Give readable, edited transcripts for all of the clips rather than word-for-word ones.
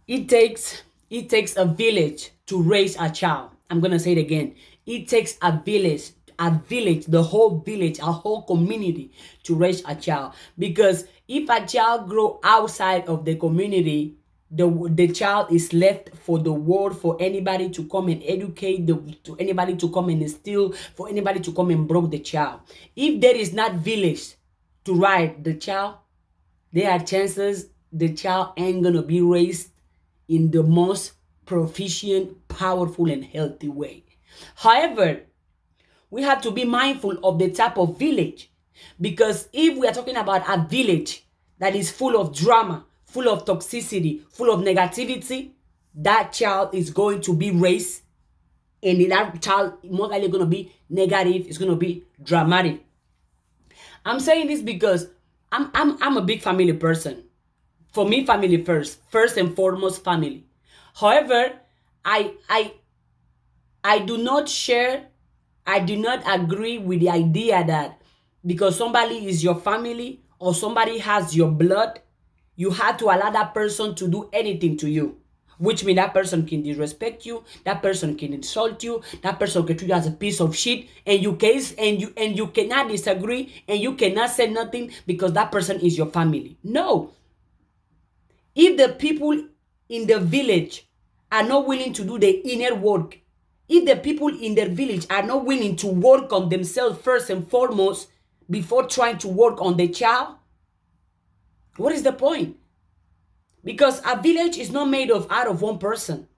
It takes a village to raise a child. I'm gonna say it again. It takes a village, the whole village, a whole community to raise a child. Because if a child grow outside of the community, the child is left for the world, for anybody to come and educate, to anybody to come and steal, for anybody to come and broke the child. If there is not village to raise the child, there are chances the child ain't gonna be raised in the most proficient, powerful, and healthy way. However, we have to be mindful of the type of village, because if we are talking about a village that is full of drama, full of toxicity, full of negativity, that child is going to be raised, and that child most likely going to be negative, it's going to be dramatic. I'm saying this because I'm a big family person. For me, family first and foremost, family. However, I I I do not share, I do not agree with the idea that because somebody is your family or somebody has your blood, you have to allow that person to do anything to you. Which means that person can disrespect you, that person can insult you, that person can treat you as a piece of shit, and you cannot disagree and you cannot say nothing because that person is your family. No, if the people in the village are not willing to do the inner work, if the people in their village are not willing to work on themselves first and foremost before trying to work on the child, what is the point? Because a village is not made of out of one person.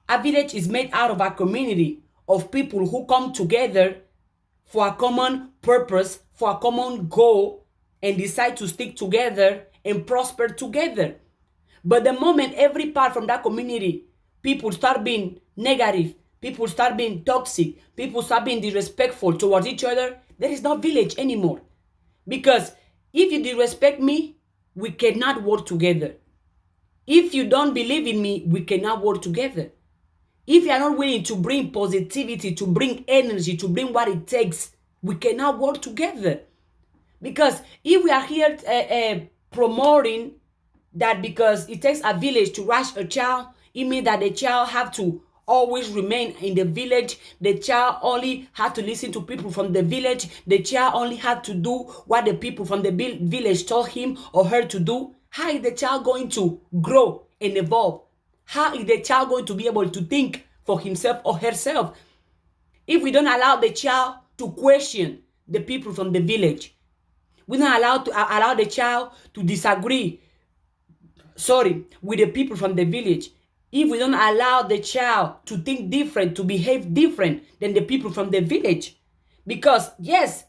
A village is made out of a community of people who come together for a common purpose, for a common goal, and decide to stick together and prosper together. But the moment every part from that community, people start being negative, people start being toxic, people start being disrespectful towards each other, there is no village anymore. Because if you disrespect me, we cannot work together. If you don't believe in me, we cannot work together. If you are not willing to bring positivity, to bring energy, to bring what it takes, we cannot work together. Because if we are here promoting that because it takes a village to raise a child, it means that the child have to always remain in the village. The child only have to listen to people from the village. The child only have to do what the people from the village told him or her to do. How is the child going to grow and evolve? How is the child going to be able to think for himself or herself if we don't allow the child to question the people from the village? We don't allow the child to disagree, with the people from the village. If we don't allow the child to think different, to behave different than the people from the village. Because yes,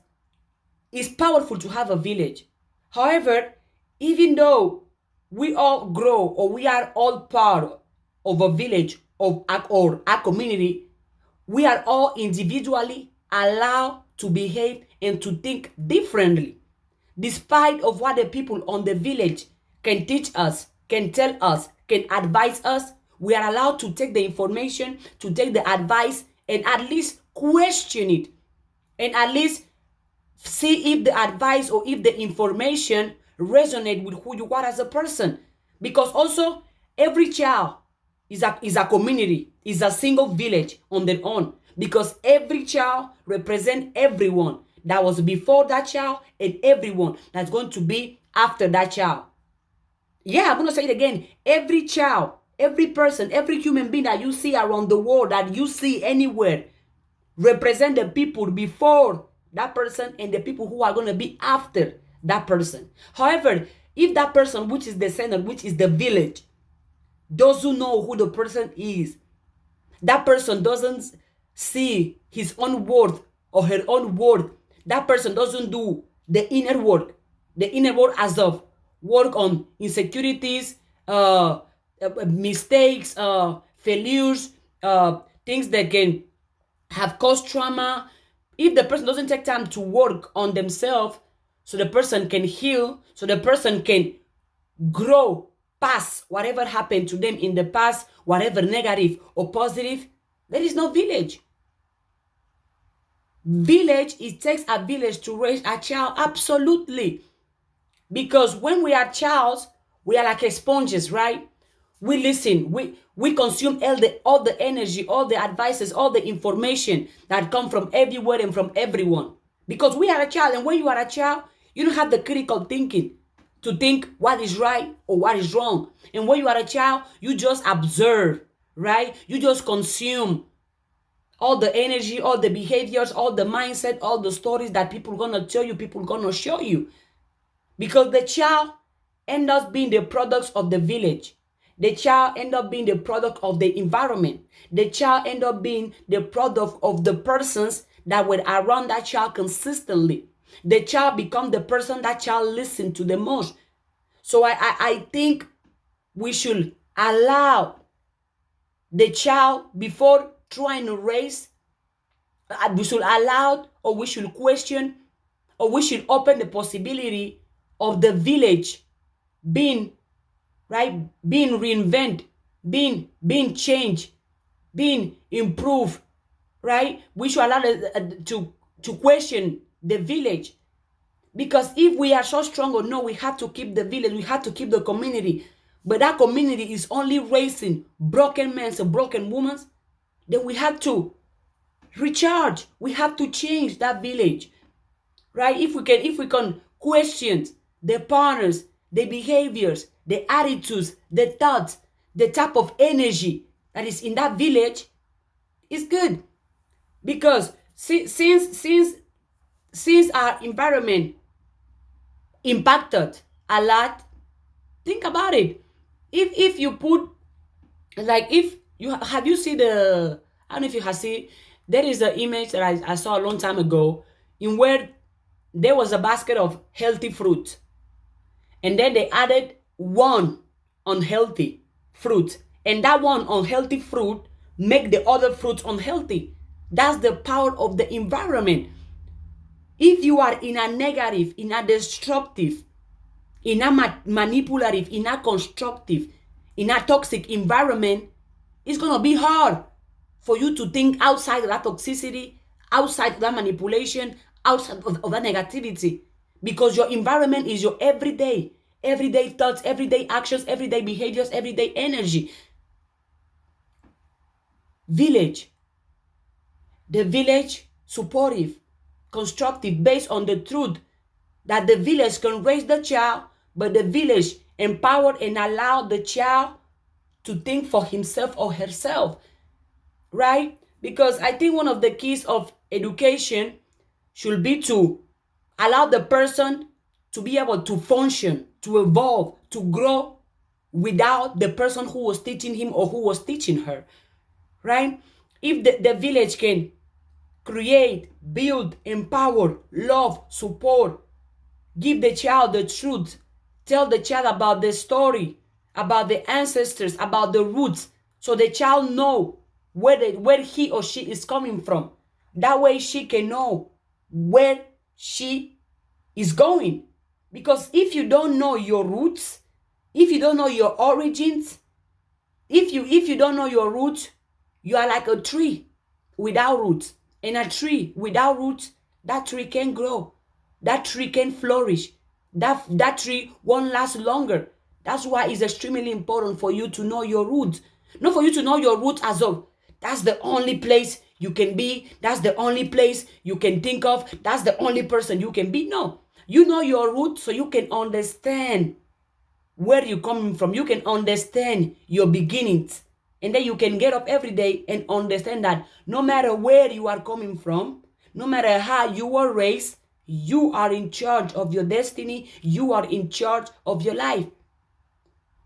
it's powerful to have a village. However, even though we all grow or we are all part of a village or a community, we are all individually allowed to behave and to think differently, despite of what the people on the village can teach us, can tell us, can advise us. We are allowed to take the information, to take the advice, and at least question it, and at least see if the advice or if the information resonate with who you are as a person. Because also every child is a community, is a single village on their own, because every child represent everyone that was before that child and everyone that's going to be after that child. Yeah, I'm going to say it again. Every child, every person, every human being that you see around the world, that you see anywhere, represent the people before that person and the people who are going to be after that person. However, if that person, which is the center, which is the village, doesn't know who the person is, that person doesn't see his own worth or her own worth, that person doesn't do the inner work as of work on insecurities, mistakes, failures, things that can have caused trauma. If the person doesn't take time to work on themselves so the person can heal, so the person can grow past whatever happened to them in the past, whatever negative or positive, there is no village. Village, it takes a village to raise a child, absolutely. Because when we are childs, we are like sponges, right? We listen, we consume all the energy, all the advices, all the information that come from everywhere and from everyone. Because we are a child, and when you are a child, you don't have the critical thinking to think what is right or what is wrong. And when you are a child, you just observe, right? You just consume all the energy, all the behaviors, all the mindset, all the stories that people gonna tell you, people gonna show you. Because the child end up being the products of the village. The child end up being the product of the environment. The child end up being the product of the persons that were around that child consistently. The child become the person that child listen to the most. So I think we should allow the child, before trying to raise, we should allow, or we should question, or we should open the possibility of the village being, right, being reinvented, being changed, being improved, right? We should allow to question the village. Because if we are so strong, or no, we have to keep the village, we have to keep the community, but that community is only raising broken men and broken women, then we have to recharge. We have to change that village, right? If we can question the partners, the behaviors, the attitudes, the thoughts, the type of energy that is in that village, it's good. Because since our environment impacted a lot, think about it. If you put, like, if you have, you see the, I don't know if you have seen, there is an image that I saw a long time ago, in where there was a basket of healthy fruit, and then they added one unhealthy fruit, and that one unhealthy fruit make the other fruits unhealthy. That's the power of the environment. If you are in a negative, in a destructive, in a manipulative, in a constructive, in a toxic environment, it's going to be hard for you to think outside of that toxicity, outside of that manipulation, outside of that negativity. Because your environment is your everyday thoughts, everyday actions, everyday behaviors, everyday energy. Village. The village, supportive, constructive, based on the truth that the village can raise the child, but the village empower and allow the child to think for himself or herself, right? Because I think one of the keys of education should be to allow the person to be able to function, to evolve, to grow without the person who was teaching him or who was teaching her, right? If the village can create, build, empower, love, support, give the child the truth, tell the child about the story, about the ancestors, about the roots, so the child know where he or she is coming from. That way she can know where she is going. Because if you don't know your roots, if you don't know your origins, if you don't know your roots, you are like a tree without roots. And a tree without roots, that tree can grow. That tree can flourish. That tree won't last longer. That's why it's extremely important for you to know your roots. Not for you to know your roots as of, that's the only place you can be. That's the only place you can think of. That's the only person you can be. No. You know your roots so you can understand where you're coming from. You can understand your beginnings. And then you can get up every day and understand that no matter where you are coming from, no matter how you were raised, you are in charge of your destiny. You are in charge of your life.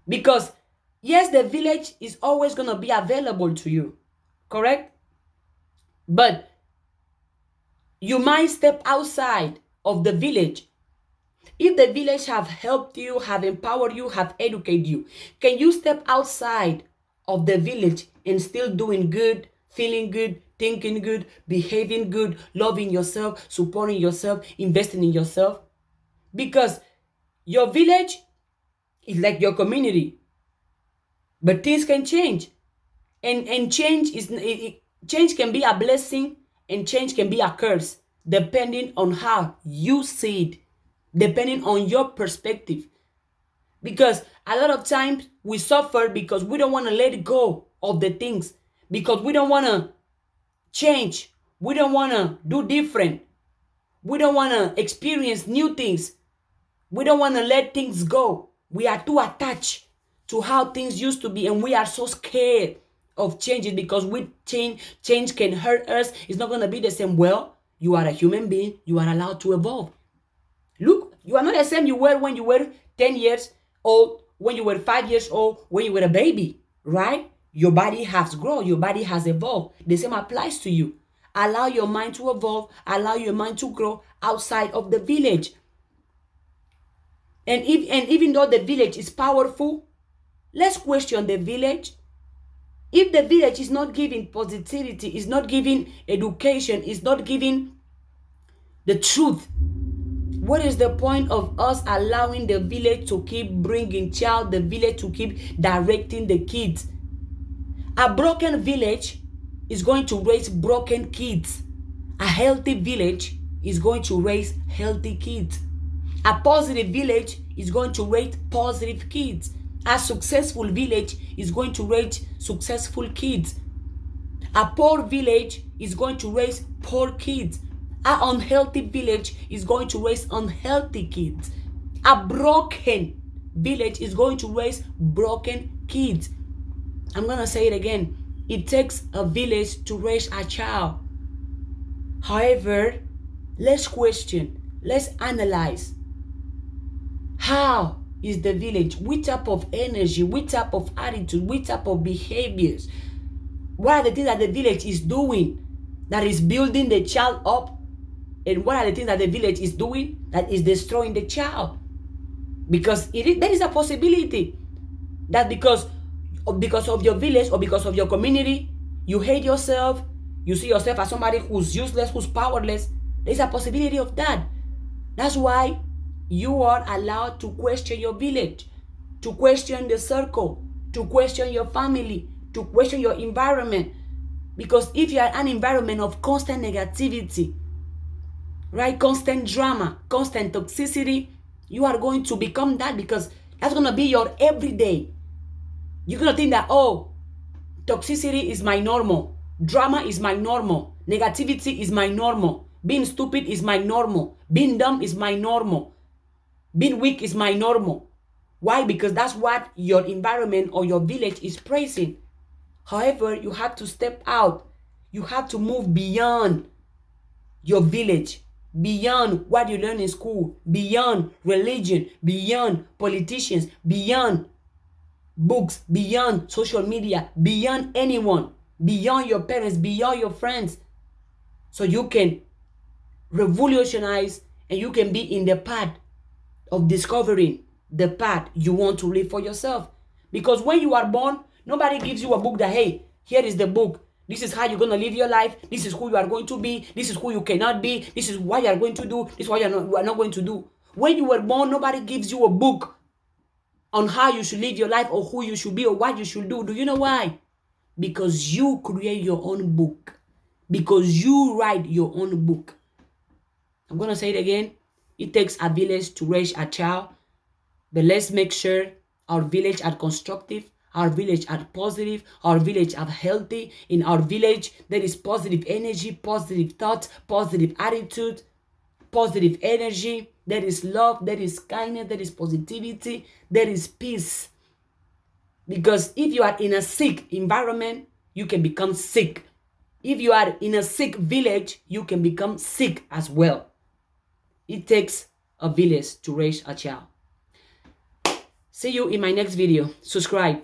Because yes, the village is always going to be available to you, correct? But you might step outside of the village. If the village have helped you, have empowered you, have educated you, can you step outside of the village and still doing good, feeling good, thinking good, behaving good, loving yourself, supporting yourself, investing in yourself? Because your village is like your community, but things can change, and change can be a blessing, and change can be a curse, depending on how you see it, depending on your perspective. Because a lot of times we suffer because we don't want to let go of the things, because we don't want to change, we don't want to do different, we don't want to experience new things, we don't want to let things go. We are too attached to how things used to be, and we are so scared of changes because we change can hurt us. It's not going to be the same. Well, you are a human being, you are allowed to evolve. Look, you are not the same you were when you were 10 years old, when you were 5 years old, when you were a baby, right? Your body has grown, your body has evolved. The same applies to you. Allow your mind to evolve, allow your mind to grow outside of the village. And even though the village is powerful, let's question the village. If the village is not giving positivity, is not giving education, is not giving the truth, what is the point of us allowing the village to keep bringing child, the village to keep directing the kids? A broken village is going to raise broken kids. A healthy village is going to raise healthy kids. A positive village is going to raise positive kids. A successful village is going to raise successful kids. A poor village is going to raise poor kids. An unhealthy village is going to raise unhealthy kids. A broken village is going to raise broken kids. I'm going to say it again. It takes a village to raise a child. However, let's question, let's analyze. How is the village? Which type of energy, which type of attitude, which type of behaviors? What are the things that the village is doing that is building the child up? And what are the things that the village is doing that is destroying the child? Because there is a possibility that because of your village or because of your community, you hate yourself, you see yourself as somebody who's useless, who's powerless. There's a possibility of that. That's why you are allowed to question your village, to question the circle, to question your family, to question your environment. Because if you are an environment of constant negativity, right, constant drama, constant toxicity, you are going to become that, because that's going to be your everyday. You're going to think that, oh, toxicity is my normal, drama is my normal, negativity is my normal, being stupid is my normal, being dumb is my normal, being weak is my normal. Why? Because that's what your environment or your village is praising. However, you have to step out. You have to move beyond your village, beyond what you learn in school, beyond religion, beyond politicians, beyond books, beyond social media, beyond anyone, beyond your parents, beyond your friends. So you can revolutionize and you can be in the path of discovering the path you want to live for yourself. Because when you are born, nobody gives you a book that, hey, here is the book. This is how you're going to live your life. This is who you are going to be. This is who you cannot be. This is what you are going to do. This is what you are not going to do. When you were born, nobody gives you a book on how you should live your life or who you should be or what you should do. Do you know why? Because you create your own book. Because you write your own book. I'm going to say it again. It takes a village to raise a child. But let's make sure our village are constructive, our village are positive, our village are healthy. In our village, there is positive energy, positive thoughts, positive attitude, positive energy. There is love, there is kindness, there is positivity, there is peace. Because if you are in a sick environment, you can become sick. If you are in a sick village, you can become sick as well. It takes a village to raise a child. See you in my next video. Subscribe.